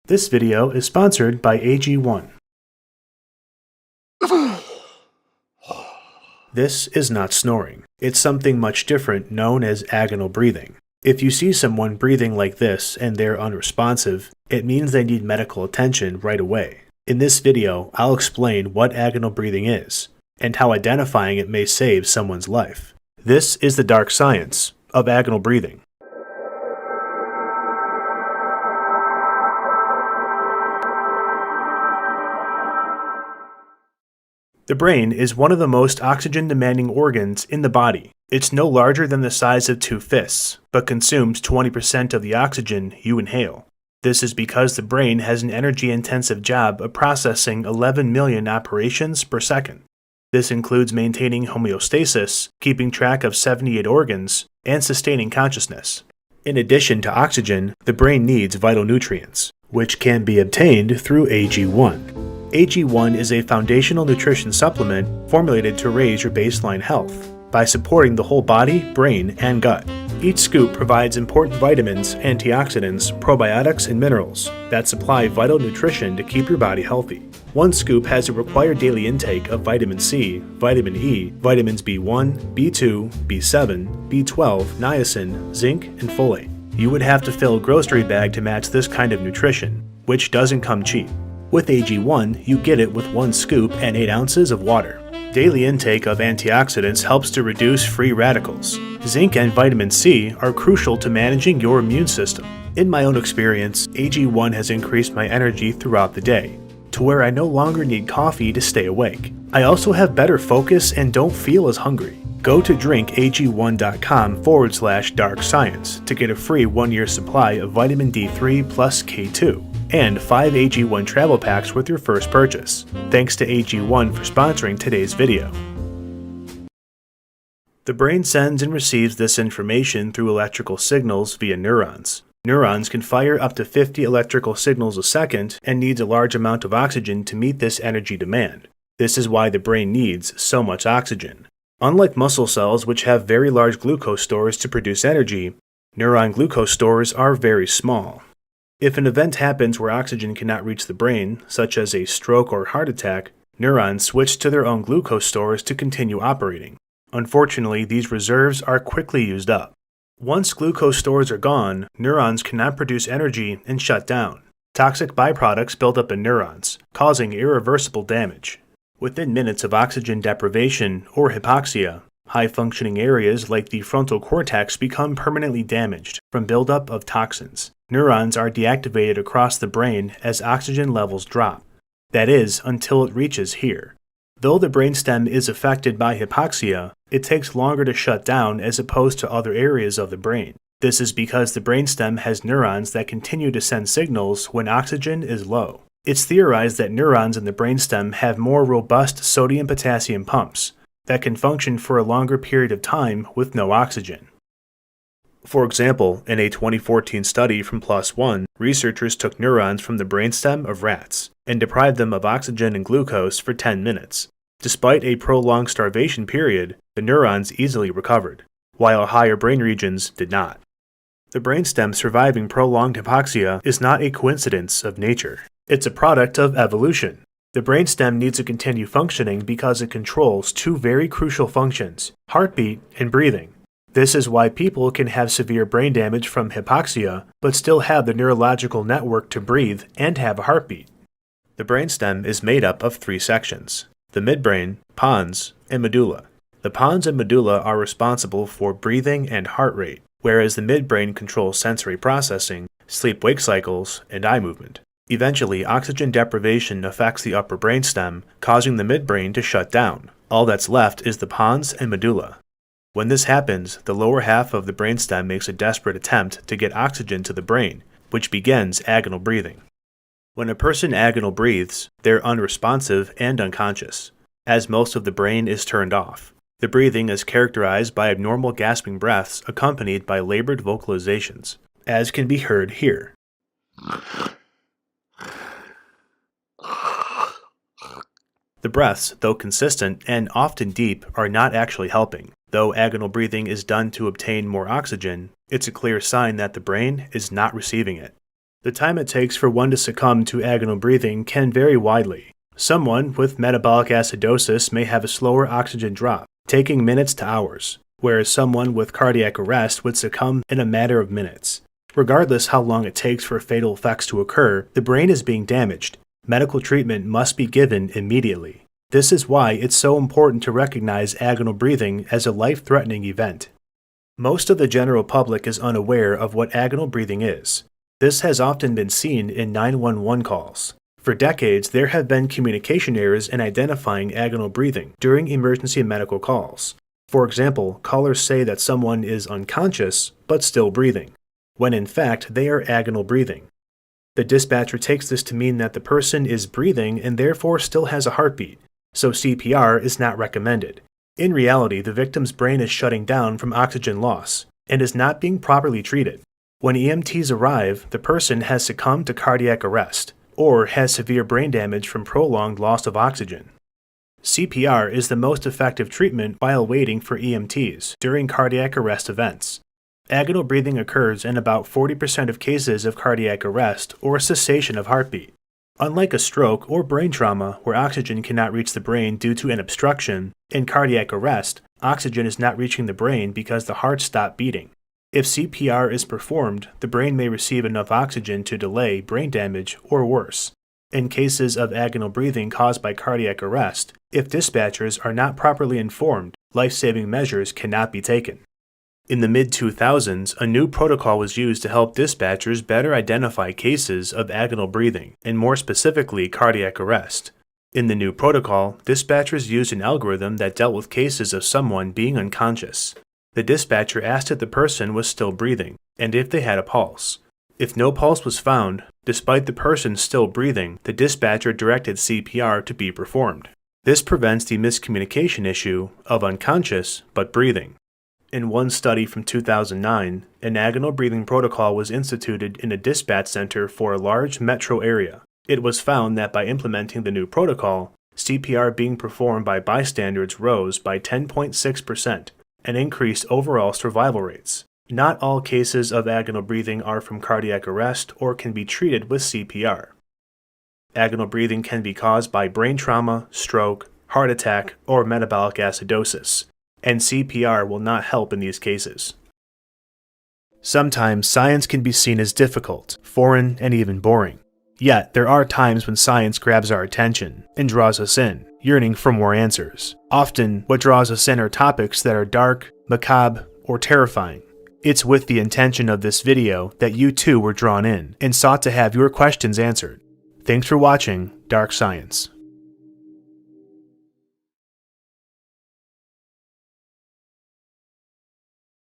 This video is sponsored by AG1. This is not snoring. It's something much different known as agonal breathing. If you see someone breathing like this and they're unresponsive, it means they need medical attention right away. In this video, I'll explain what agonal breathing is, and how identifying it may save someone's life. This is the dark science of agonal breathing. The brain is one of the most oxygen-demanding organs in the body. It's no larger than the size of two fists, but consumes 20% of the oxygen you inhale. This is because the brain has an energy-intensive job of processing 11 million operations per second. This includes maintaining homeostasis, keeping track of 78 organs, and sustaining consciousness. In addition to oxygen, the brain needs vital nutrients, which can be obtained through AG1. AG1 is a foundational nutrition supplement formulated to raise your baseline health by supporting the whole body, brain, and gut. Each scoop provides important vitamins, antioxidants, probiotics, and minerals that supply vital nutrition to keep your body healthy. One scoop has a required daily intake of vitamin C, vitamin E, vitamins B1, B2, B7, B12, niacin, zinc, and folate. You would have to fill a grocery bag to match this kind of nutrition, which doesn't come cheap. With AG1, you get it with 1 scoop and 8 ounces of water. Daily intake of antioxidants helps to reduce free radicals. Zinc and vitamin C are crucial to managing your immune system. In my own experience, AG1 has increased my energy throughout the day, to where I no longer need coffee to stay awake. I also have better focus and don't feel as hungry. Go to drinkag1.com/dark science to get a free 1-year supply of vitamin D3 plus K2. And 5 AG1 travel packs with your first purchase. Thanks to AG1 for sponsoring today's video. The brain sends and receives this information through electrical signals via neurons. Neurons can fire up to 50 electrical signals a second and needs a large amount of oxygen to meet this energy demand. This is why the brain needs so much oxygen. Unlike muscle cells, which have very large glucose stores to produce energy, neuron glucose stores are very small. If an event happens where oxygen cannot reach the brain, such as a stroke or heart attack, neurons switch to their own glucose stores to continue operating. Unfortunately, these reserves are quickly used up. Once glucose stores are gone, neurons cannot produce energy and shut down. Toxic byproducts build up in neurons, causing irreversible damage. Within minutes of oxygen deprivation or hypoxia, high-functioning areas like the frontal cortex become permanently damaged from buildup of toxins. Neurons are deactivated across the brain as oxygen levels drop. That is, until it reaches here. Though the brainstem is affected by hypoxia, it takes longer to shut down as opposed to other areas of the brain. This is because the brainstem has neurons that continue to send signals when oxygen is low. It's theorized that neurons in the brainstem have more robust sodium-potassium pumps that can function for a longer period of time with no oxygen. For example, in a 2014 study from PLOS ONE, researchers took neurons from the brainstem of rats and deprived them of oxygen and glucose for 10 minutes. Despite a prolonged starvation period, the neurons easily recovered, while higher brain regions did not. The brainstem surviving prolonged hypoxia is not a coincidence of nature. It's a product of evolution. The brainstem needs to continue functioning because it controls 2 very crucial functions: heartbeat and breathing. This is why people can have severe brain damage from hypoxia, but still have the neurological network to breathe and have a heartbeat. The brainstem is made up of 3 sections: the midbrain, pons, and medulla. The pons and medulla are responsible for breathing and heart rate, whereas the midbrain controls sensory processing, sleep-wake cycles, and eye movement. Eventually, oxygen deprivation affects the upper brainstem, causing the midbrain to shut down. All that's left is the pons and medulla. When this happens, the lower half of the brainstem makes a desperate attempt to get oxygen to the brain, which begins agonal breathing. When a person agonal breathes, they're unresponsive and unconscious, as most of the brain is turned off. The breathing is characterized by abnormal gasping breaths accompanied by labored vocalizations, as can be heard here. The breaths, though consistent and often deep, are not actually helping. Though agonal breathing is done to obtain more oxygen, it's a clear sign that the brain is not receiving it. The time it takes for one to succumb to agonal breathing can vary widely. Someone with metabolic acidosis may have a slower oxygen drop, taking minutes to hours, whereas someone with cardiac arrest would succumb in a matter of minutes. Regardless how long it takes for fatal effects to occur, the brain is being damaged. Medical treatment must be given immediately. This is why it's so important to recognize agonal breathing as a life-threatening event. Most of the general public is unaware of what agonal breathing is. This has often been seen in 911 calls. For decades, there have been communication errors in identifying agonal breathing during emergency medical calls. For example, callers say that someone is unconscious but still breathing, when in fact they are agonal breathing. The dispatcher takes this to mean that the person is breathing and therefore still has a heartbeat, so CPR is not recommended. In reality, the victim's brain is shutting down from oxygen loss and is not being properly treated. When EMTs arrive, the person has succumbed to cardiac arrest or has severe brain damage from prolonged loss of oxygen. CPR is the most effective treatment while waiting for EMTs during cardiac arrest events. Agonal breathing occurs in about 40% of cases of cardiac arrest or cessation of heartbeat. Unlike a stroke or brain trauma where oxygen cannot reach the brain due to an obstruction, in cardiac arrest, oxygen is not reaching the brain because the heart stopped beating. If CPR is performed, the brain may receive enough oxygen to delay brain damage or worse. In cases of agonal breathing caused by cardiac arrest, if dispatchers are not properly informed, life-saving measures cannot be taken. In the mid-2000s, a new protocol was used to help dispatchers better identify cases of agonal breathing, and more specifically cardiac arrest. In the new protocol, dispatchers used an algorithm that dealt with cases of someone being unconscious. The dispatcher asked if the person was still breathing, and if they had a pulse. If no pulse was found, despite the person still breathing, the dispatcher directed CPR to be performed. This prevents the miscommunication issue of unconscious but breathing. In one study from 2009, an agonal breathing protocol was instituted in a dispatch center for a large metro area. It was found that by implementing the new protocol, CPR being performed by bystanders rose by 10.6%. and increased overall survival rates. Not all cases of agonal breathing are from cardiac arrest or can be treated with CPR. Agonal breathing can be caused by brain trauma, stroke, heart attack, or metabolic acidosis, and CPR will not help in these cases. Sometimes science can be seen as difficult, foreign, and even boring. Yet, there are times when science grabs our attention and draws us in, yearning for more answers. Often, what draws us in are topics that are dark, macabre, or terrifying. It's with the intention of this video that you too were drawn in and sought to have your questions answered. Thanks for watching Dark Science.